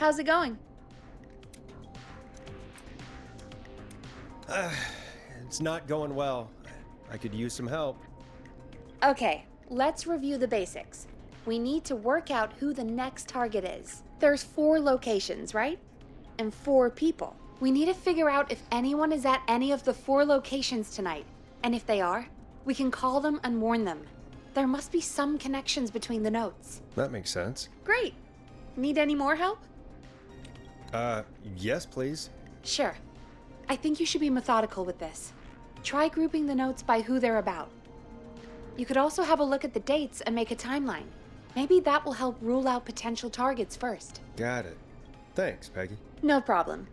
How's it going? It's not going well. I could use some help. Okay, let's review the basics. We need to work out who the next target is. There's 4 locations, right? And 4 people. We need to figure out if anyone is at any of the 4 locations tonight. And if they are, we can call them and warn them. There must be some connections between the notes. That makes sense. Great. Need any more help? Yes, please. Sure. I think you should be methodical with this. Try grouping the notes by who they're about. You could also have a look at the dates and make a timeline. Maybe that will help rule out potential targets first. Got it. Thanks, Peggy. No problem.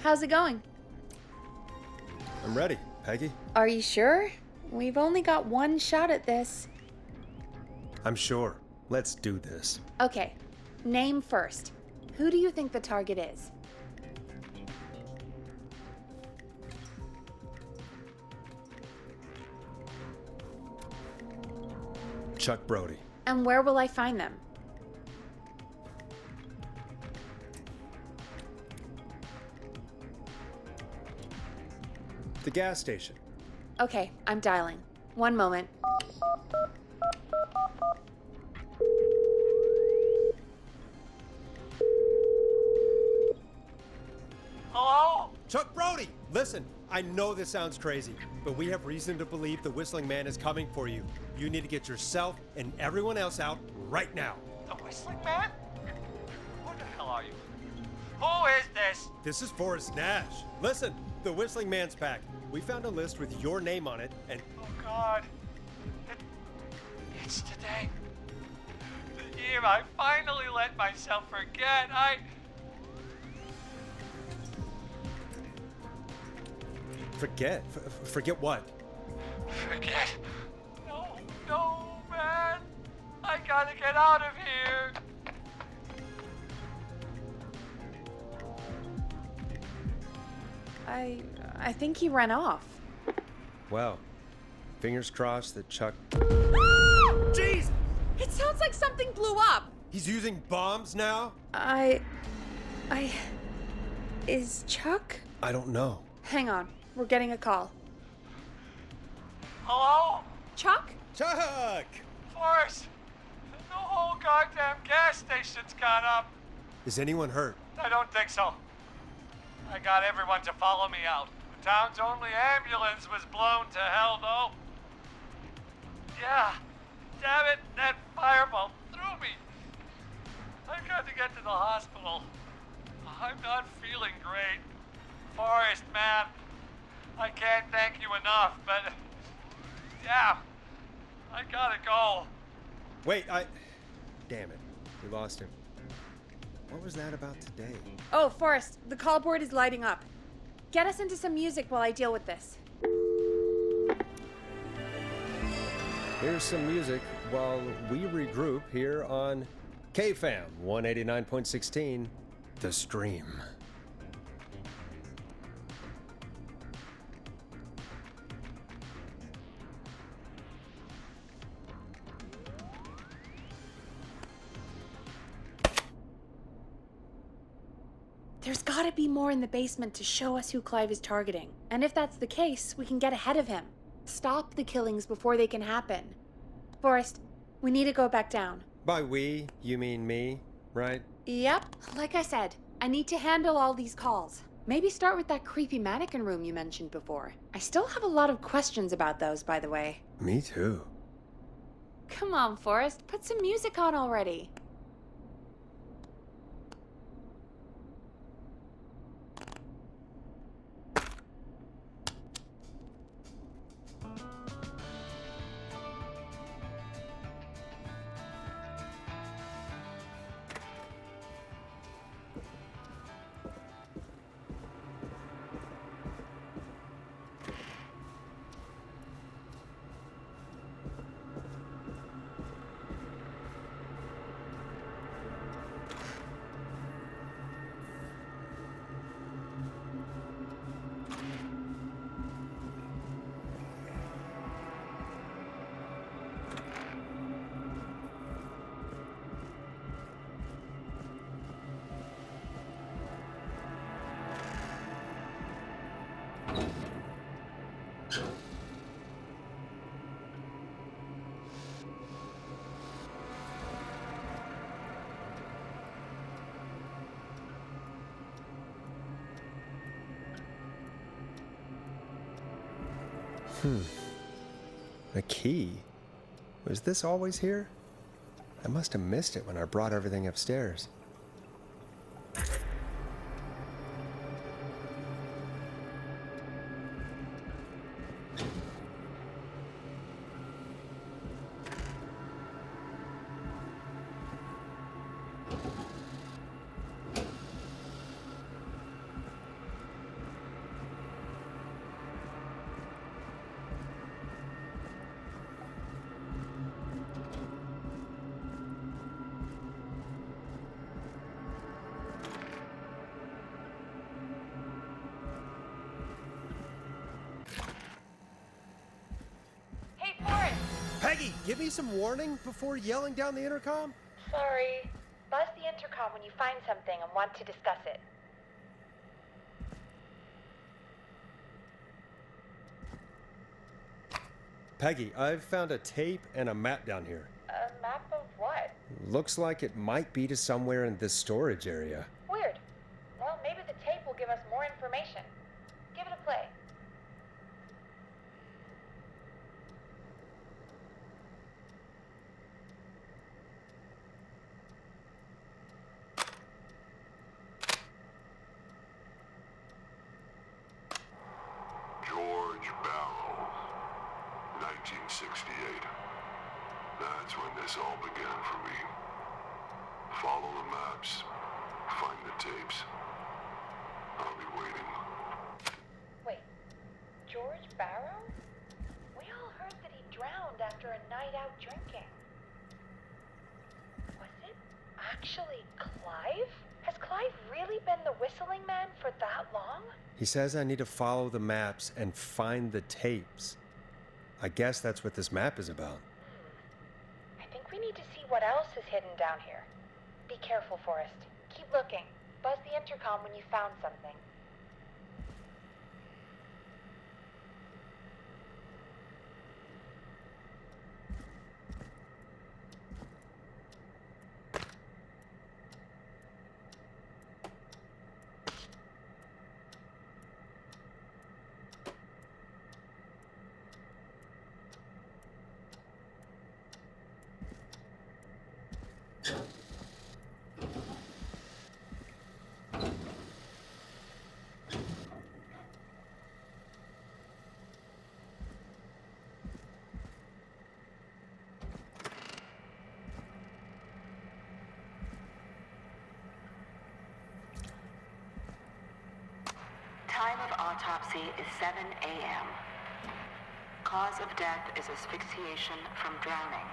How's it going? I'm ready, Peggy. Are you sure? We've only got one shot at this. I'm sure. Let's do this. Okay, name first. Who do you think the target is? Chuck Brody. And where will I find them? The gas station. Okay, I'm dialing. One moment. Hello? Chuck Brody! Listen, I know this sounds crazy, but we have reason to believe the Whistling Man is coming for you. You need to get yourself and everyone else out right now. The Whistling Man? Who the hell are you? Who is this? This is Forrest Nash. Listen, the Whistling Man's back. We found a list with your name on it, and... Oh, God. It's today. The year I finally let myself forget. Forget? Forget what? Forget? No, man. I gotta get out of here. I think he ran off. Well, fingers crossed that Chuck... Jeez! It sounds like something blew up. He's using bombs now? Is Chuck? I don't know. Hang on. We're getting a call. Hello? Chuck? Chuck! Forrest, the whole goddamn gas station's gone up. Is anyone hurt? I don't think so. I got everyone to follow me out. The town's only ambulance was blown to hell, though. Yeah, damn it, that fireball threw me. I've got to get to the hospital. I'm not feeling great. Forrest, man, I can't thank you enough, but... yeah, I gotta go. Wait, Damn it. We lost him. What was that about today? Oh, Forrest, the call board is lighting up. Get us into some music while I deal with this. Here's some music while we regroup here on KFAM 189.16, The Stream. There's gotta be more in the basement to show us who Clive is targeting. And if that's the case, we can get ahead of him. Stop the killings before they can happen. Forrest, we need to go back down. By we, you mean me, right? Yep, like I said, I need to handle all these calls. Maybe start with that creepy mannequin room you mentioned before. I still have a lot of questions about those, by the way. Me too. Come on, Forrest, put some music on already. A key? Was this always here? I must have missed it when I brought everything upstairs. Peggy, give me some warning before yelling down the intercom. Sorry. Buzz the intercom when you find something and want to discuss it. Peggy, I've found a tape and a map down here. A map of what? Looks like it might be to somewhere in this storage area. Weird. Well, maybe the tape will give us more information. George Barrow, 1968. That's when this all began for me. Follow the maps, find the tapes. I'll be waiting. Wait, George Barrow? We all heard that he drowned after a night out drinking. Was it actually Clive? Has Clive really been the Whistling Man for that long? He says I need to follow the maps and find the tapes. I guess that's what this map is about. I think we need to see what else is hidden down here. Be careful, Forrest. Keep looking. Buzz the intercom when you found something. Time of autopsy is 7 a.m. Cause of death is asphyxiation from drowning.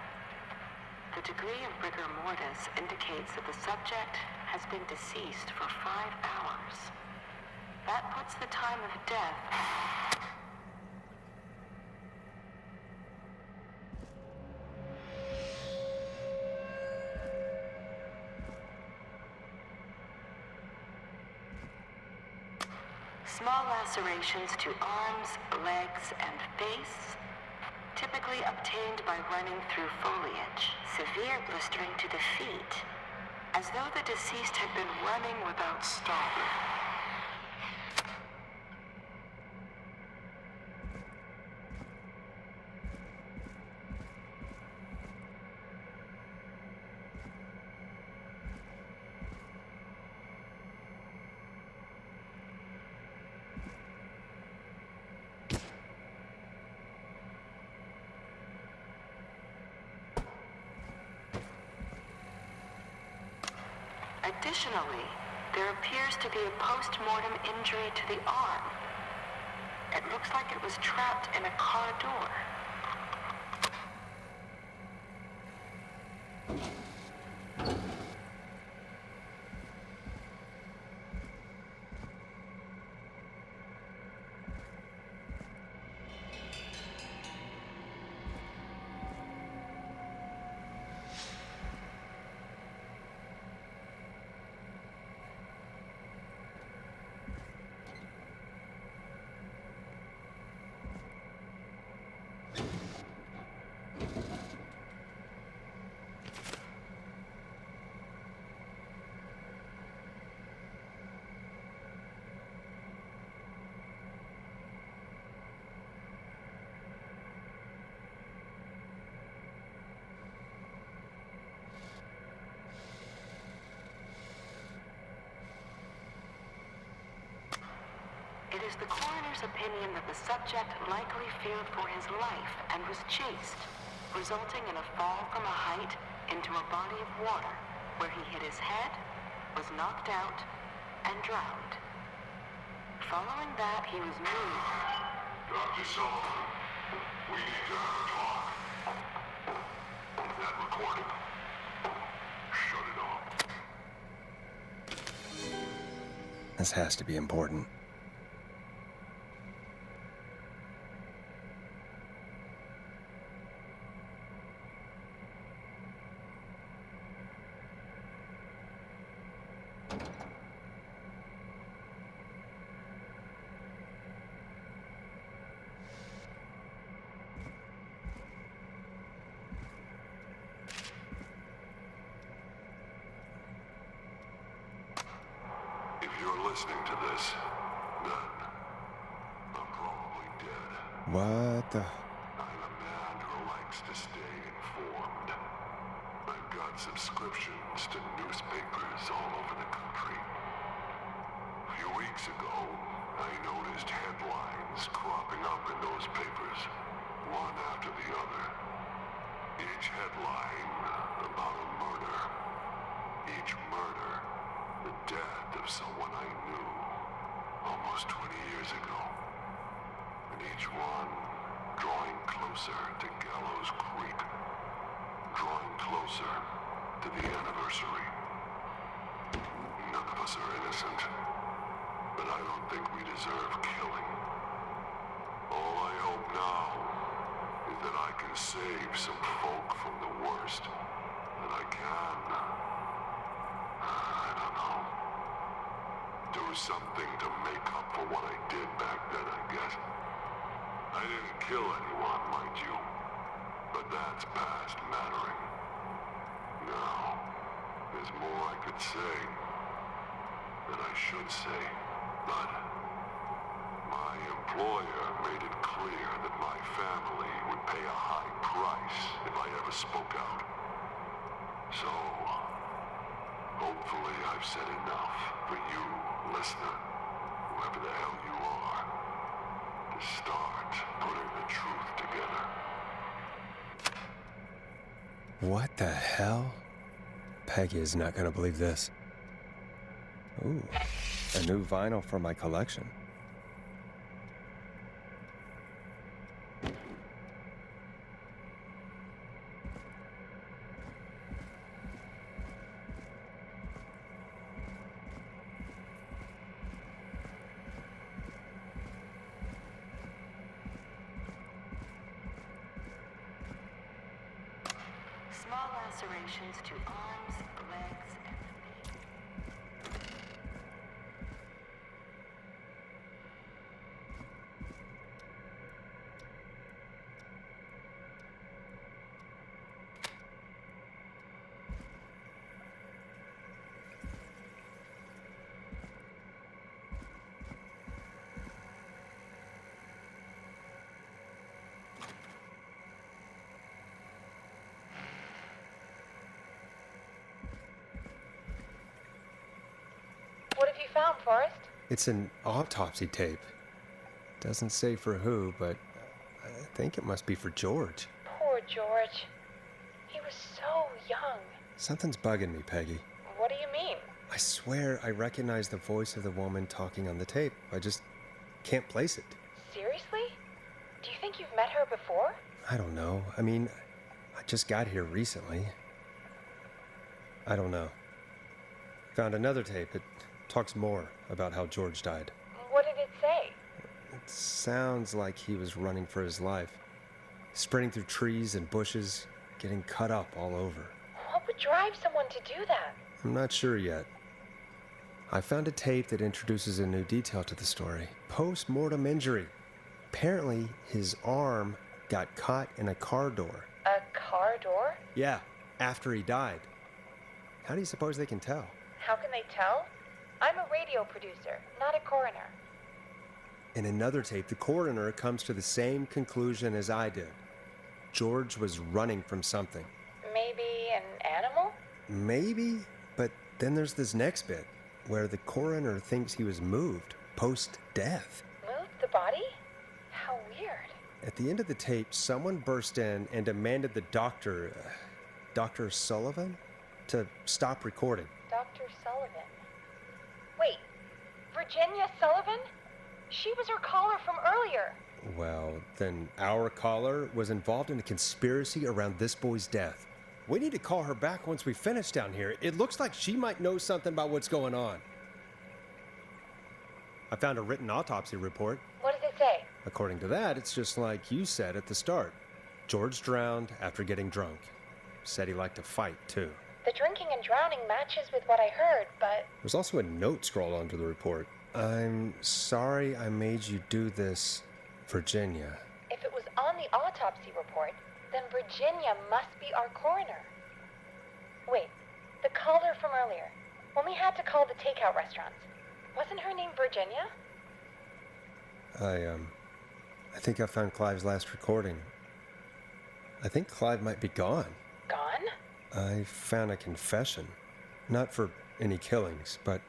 The degree of rigor mortis indicates that the subject has been deceased for 5 hours. That puts the time of death... Small lacerations to arms, legs, and face, typically obtained by running through foliage. Severe blistering to the feet, as though the deceased had been running without stopping. Additionally, there appears to be a post-mortem injury to the arm. It looks like it was trapped in a car door. It is the coroner's opinion that the subject likely feared for his life and was chased, resulting in a fall from a height into a body of water, where he hit his head, was knocked out, and drowned. Following that, he was moved. Dr. Sullivan, we need to have a talk. That recording. Shut it off. This has to be important. If you're listening to this, then I'm probably dead. What the... I'm a man who likes to stay informed. I've got subscriptions to newspapers all over the country. A few weeks ago, I noticed headlines cropping up in those papers, one after the other. Each headline about a murder. Each murder, the death of someone I knew almost 20 years ago. And each one drawing closer to Gallows Creek. Drawing closer to the anniversary. None of us are innocent, but I don't think we deserve killing. All I hope now is that I can save some folk from the worst. That I can, I don't know, do something to make up for what I did back then, I guess. I didn't kill anyone, mind you, but that's past mattering. Now, there's more I could say, that I should say, but my employer made it clear that my family would pay a high price if I ever spoke out. So, hopefully I've said enough for you, listener, whoever the hell you are, to start putting the truth together. What the hell? Peggy is not going to believe this. Ooh, a new vinyl for my collection. Small lacerations to arms, legs, and What have you found, Forrest? It's an autopsy tape. Doesn't say for who, but I think it must be for George. Poor George. He was so young. Something's bugging me, Peggy. What do you mean? I swear I recognize the voice of the woman talking on the tape. I just can't place it. Seriously? Do you think you've met her before? I don't know. I mean, I just got here recently. I don't know. Found another tape. It talks more about how George died. What did it say? It sounds like he was running for his life. Sprinting through trees and bushes, getting cut up all over. What would drive someone to do that? I'm not sure yet. I found a tape that introduces a new detail to the story. Post-mortem injury. Apparently, his arm got caught in a car door. A car door? Yeah, after he died. How do you suppose they can tell? How can they tell? I'm a radio producer, not a coroner. In another tape, the coroner comes to the same conclusion as I did. George was running from something. Maybe an animal? Maybe, but then there's this next bit, where the coroner thinks he was moved post-death. Moved the body? How weird. At the end of the tape, someone burst in and demanded the doctor, Dr. Sullivan, to stop recording. Dr. Sullivan. Wait, Virginia Sullivan? She was our caller from earlier. Well, then our caller was involved in a conspiracy around this boy's death. We need to call her back once we finish down here. It looks like she might know something about what's going on. I found a written autopsy report. What does it say? According to that, it's just like you said at the start. George drowned after getting drunk. Said he liked to fight, too. The drinking and drowning matches with what I heard, but... There's also a note scrawled onto the report. I'm sorry I made you do this, Virginia. If it was on the autopsy report, then Virginia must be our coroner. Wait, the caller from earlier, when we had to call the takeout restaurants, wasn't her name Virginia? I think I found Clive's last recording. I think Clive might be gone. Gone? I found a confession. Not for any killings, but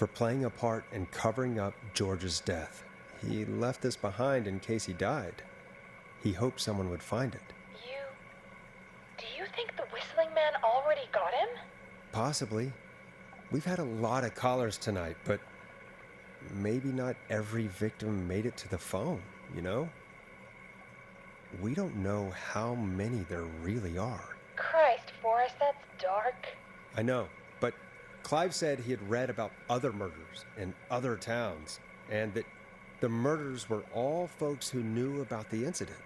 for playing a part in covering up George's death. He left this behind in case he died. He hoped someone would find it. Do you think the whistling man already got him? Possibly. We've had a lot of callers tonight, but maybe not every victim made it to the phone, you know? We don't know how many there really are. Christ, Forrest, that's dark. I know, but Clive said he had read about other murders in other towns, and that the murders were all folks who knew about the incident.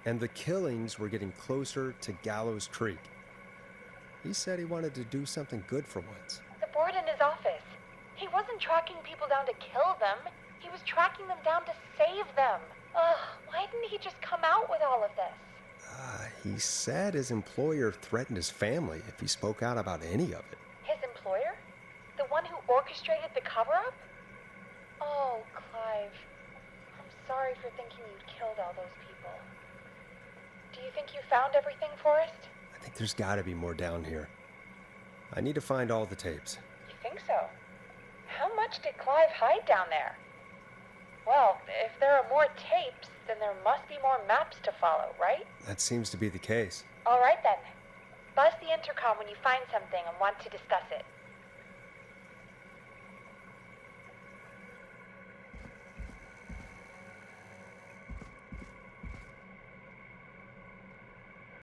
And the killings were getting closer to Gallows Creek. He said he wanted to do something good for once. The board in his office. He wasn't tracking people down to kill them. He was tracking them down to save them. Ugh, why didn't he just come out with all of this? He said his employer threatened his family if he spoke out about any of it. His employer? The one who orchestrated the cover-up? Oh, Clive. I'm sorry for thinking you'd killed all those people. Do you think you found everything, Forrest? I think there's gotta be more down here. I need to find all the tapes. You think so? How much did Clive hide down there? Well, if there are more tapes, then there must be more maps to follow, right? That seems to be the case. All right then. Buzz the intercom when you find something and want to discuss it.